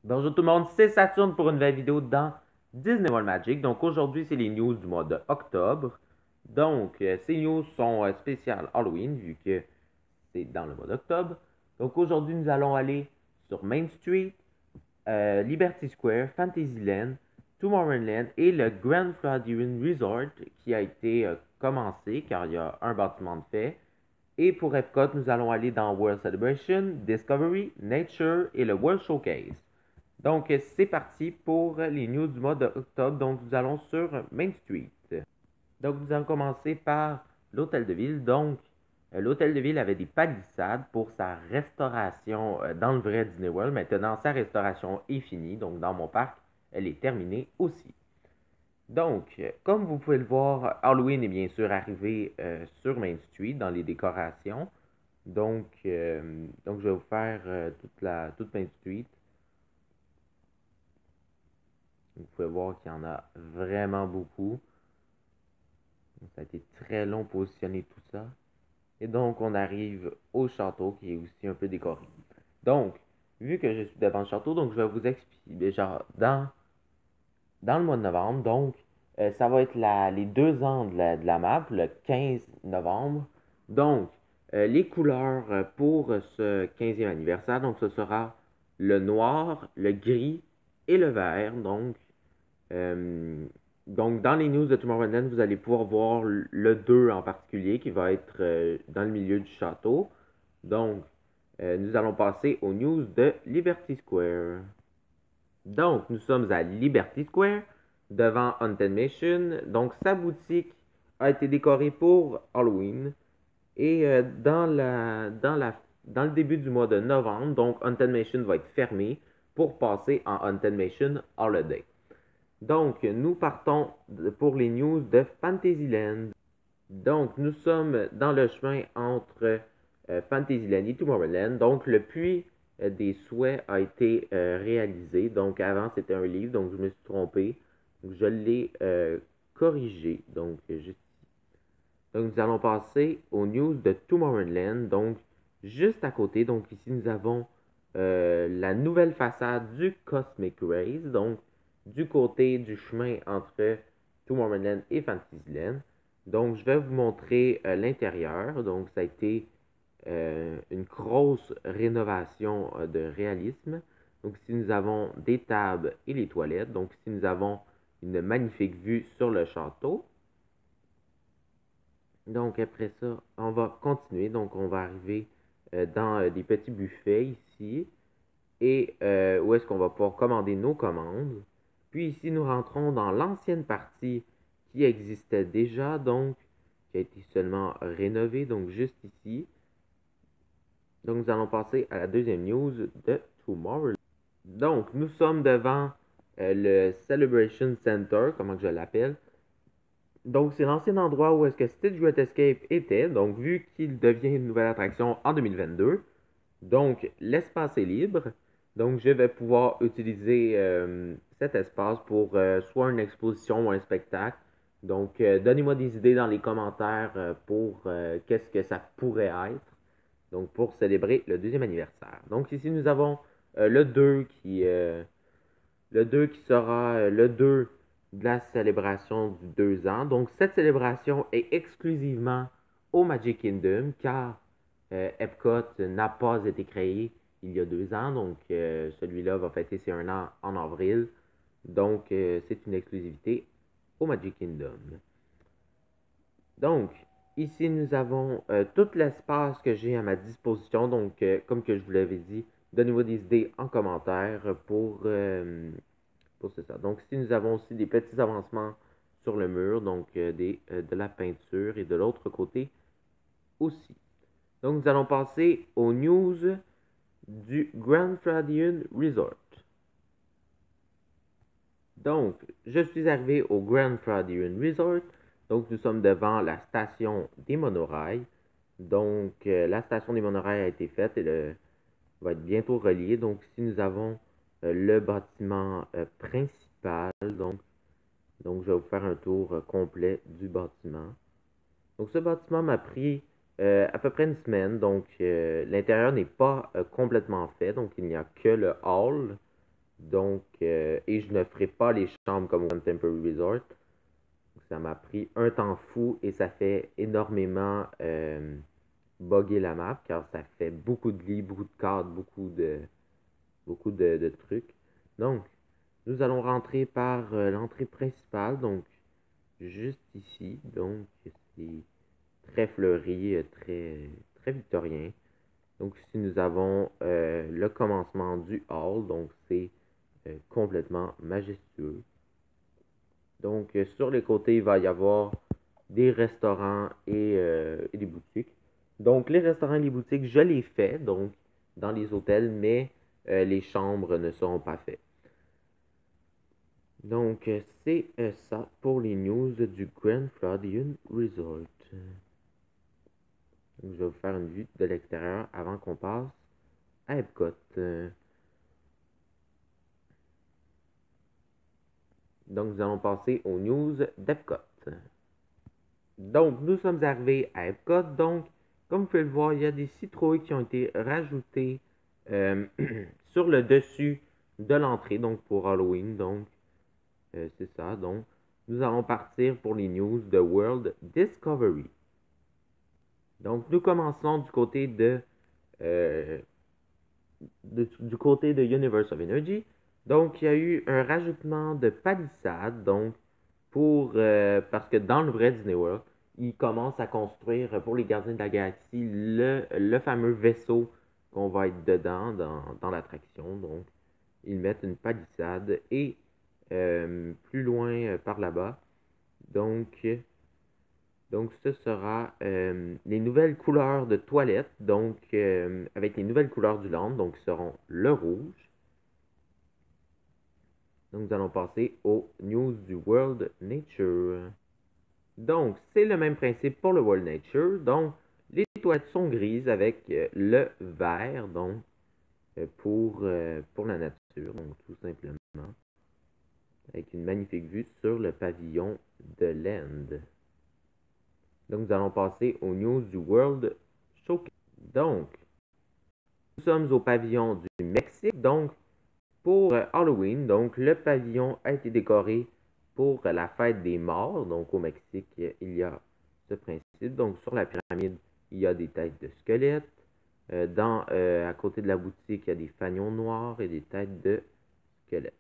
Bonjour tout le monde, c'est Saturne pour une nouvelle vidéo dans Disney World Magic. Donc aujourd'hui, c'est les news du mois d'octobre. Donc ces news sont spéciales Halloween vu que c'est dans le mois d'octobre. Donc aujourd'hui, nous allons aller sur Main Street, Liberty Square, Fantasyland, Tomorrowland et le Grand Floridian Resort qui a été commencé car il y a un bâtiment de fait. Et pour Epcot, nous allons aller dans World Celebration, Discovery, Nature et le World Showcase. Donc, c'est parti pour les news du mois d'octobre. Donc, nous allons sur Main Street. Donc, nous allons commencer par l'hôtel de ville. Donc, l'hôtel de ville avait des palissades pour sa restauration dans le vrai Disney World. Maintenant, sa restauration est finie. Donc, dans mon parc, elle est terminée aussi. Donc, comme vous pouvez le voir, Halloween est bien sûr arrivé sur Main Street dans les décorations. Donc je vais vous faire toute Main Street. Vous pouvez voir qu'il y en a vraiment beaucoup. Ça a été très long positionner tout ça. Et donc, on arrive au château qui est aussi un peu décoré. Donc, vu que je suis devant le château, donc je vais vous expliquer, genre, dans le mois de novembre, donc, ça va être les 2 ans de la map, le 15 novembre. Donc, les couleurs pour ce 15e anniversaire, donc ce sera le noir, le gris et le vert. Euh, donc, dans les news de Tomorrowland, vous allez pouvoir voir le 2 en particulier qui va être dans le milieu du château. Donc, nous allons passer aux news de Liberty Square. Donc, nous sommes à Liberty Square devant Haunted Mansion. Donc, sa boutique a été décorée pour Halloween. Et dans le début du mois de novembre, donc Haunted Mansion va être fermé pour passer en Haunted Mansion Holiday. Donc, nous partons pour les news de Fantasyland. Donc, nous sommes dans le chemin entre Fantasyland et Tomorrowland. Donc, le puits des souhaits a été réalisé. Donc, avant, c'était un livre, donc je me suis trompé. Donc, je l'ai corrigé. Donc, juste ici. Donc, nous allons passer aux news de Tomorrowland. Donc, juste à côté. Donc, ici, nous avons la nouvelle façade du Cosmic Race. Donc, du côté du chemin entre Tomorrowland et Fantasyland. Donc, je vais vous montrer l'intérieur. Donc, ça a été une grosse rénovation de réalisme. Donc, ici, nous avons des tables et les toilettes. Donc, ici, nous avons une magnifique vue sur le château. Donc, après ça, on va continuer. Donc, on va arriver dans des petits buffets ici. Et où est-ce qu'on va pouvoir commander nos commandes. Puis ici, nous rentrons dans l'ancienne partie qui existait déjà, donc qui a été seulement rénovée, donc juste ici. Donc, nous allons passer à la deuxième news de Tomorrow. Donc, nous sommes devant le Celebration Center, comment que je l'appelle. Donc, c'est l'ancien endroit où est-ce que Stitch Great Escape était. Donc, vu qu'il devient une nouvelle attraction en 2022, donc l'espace est libre. Donc, je vais pouvoir utiliser cet espace pour soit une exposition ou un spectacle. Donc, donnez-moi des idées dans les commentaires pour qu'est-ce que ça pourrait être. Donc, pour célébrer le deuxième anniversaire. Donc, ici, nous avons le 2 le 2 qui sera le 2 de la célébration du 2 ans. Donc, cette célébration est exclusivement au Magic Kingdom car Epcot n'a pas été créé il y a 2 ans. Donc, celui-là va fêter ses 1 an en avril. Donc, c'est une exclusivité au Magic Kingdom. Donc, ici, nous avons tout l'espace que j'ai à ma disposition. Donc, comme que je vous l'avais dit, donnez-moi des idées en commentaire pour ça. Donc, ici, nous avons aussi des petits avancements sur le mur, donc de la peinture et de l'autre côté aussi. Donc, nous allons passer aux news du Grand Floridian Resort. Donc, je suis arrivé au Grand Floridian Resort. Donc, nous sommes devant la station des monorails. Donc, la station des monorails a été faite et va être bientôt reliée. Donc, ici, nous avons le bâtiment principal. Donc, je vais vous faire un tour complet du bâtiment. Donc, ce bâtiment m'a pris à peu près une semaine. Donc, l'intérieur n'est pas complètement fait. Donc, il n'y a que le hall. Donc, et je ne ferai pas les chambres comme au Contemporary Resort. Ça m'a pris un temps fou et ça fait énormément bugger la map car ça fait beaucoup de lits, beaucoup de cadres, beaucoup de trucs. Donc, nous allons rentrer par l'entrée principale, donc juste ici. Donc, c'est très fleuri, très victorien. Donc, ici, nous avons le commencement du hall, donc c'est complètement majestueux. Donc, sur les côtés, il va y avoir des restaurants et des boutiques. Donc, les restaurants et les boutiques, je les fais, donc, dans les hôtels, mais les chambres ne seront pas faites. Donc, c'est ça pour les news du Grand Floridian Resort. Donc, je vais vous faire une vue de l'extérieur avant qu'on passe à Epcot. Donc, nous allons passer aux news d'Epcot. Donc, nous sommes arrivés à Epcot. Donc, comme vous pouvez le voir, il y a des citrouilles qui ont été rajoutées sur le dessus de l'entrée, donc pour Halloween. Donc, c'est ça. Donc, nous allons partir pour les news de World Discovery. Donc, nous commençons du côté du côté de Universe of Energy. Donc, il y a eu un rajoutement de palissades. Donc, parce que dans le vrai Disney World, ils commencent à construire pour les Gardiens de la Galaxie le fameux vaisseau qu'on va être dedans dans l'attraction. Donc, ils mettent une palissade et plus loin par là-bas. Donc, ce sera les nouvelles couleurs de toilettes, donc avec les nouvelles couleurs du land, donc qui seront le rouge. Donc, nous allons passer aux news du World Nature. Donc, c'est le même principe pour le World Nature. Donc, les toilettes sont grises avec le vert, donc pour la nature, donc tout simplement, avec une magnifique vue sur le pavillon de l'End. Donc, nous allons passer aux news du World Showcase. Donc, nous sommes au pavillon du Mexique. Donc, pour Halloween, donc le pavillon a été décoré pour la fête des morts. Donc, au Mexique, il y a ce principe. Donc, sur la pyramide, il y a des têtes de squelettes. À côté de la boutique, il y a des fanions noirs et des têtes de squelettes.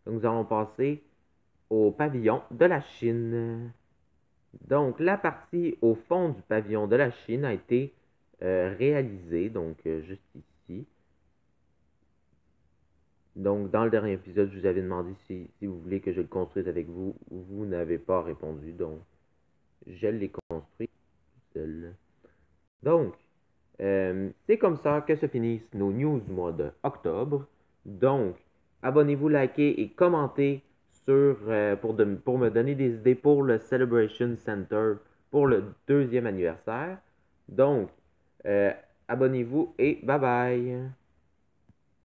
Donc, nous allons passer au pavillon de la Chine. Donc, la partie au fond du pavillon de la Chine a été réalisée, donc juste ici. Donc, dans le dernier épisode, je vous avais demandé si vous voulez que je le construise avec vous. Vous n'avez pas répondu, donc je l'ai construit seul. Donc, c'est comme ça que se finissent nos news du mois d'octobre. Donc, abonnez-vous, likez et commentez pour me donner des idées pour le Celebration Center pour le 2e anniversaire. Donc, abonnez-vous et bye bye!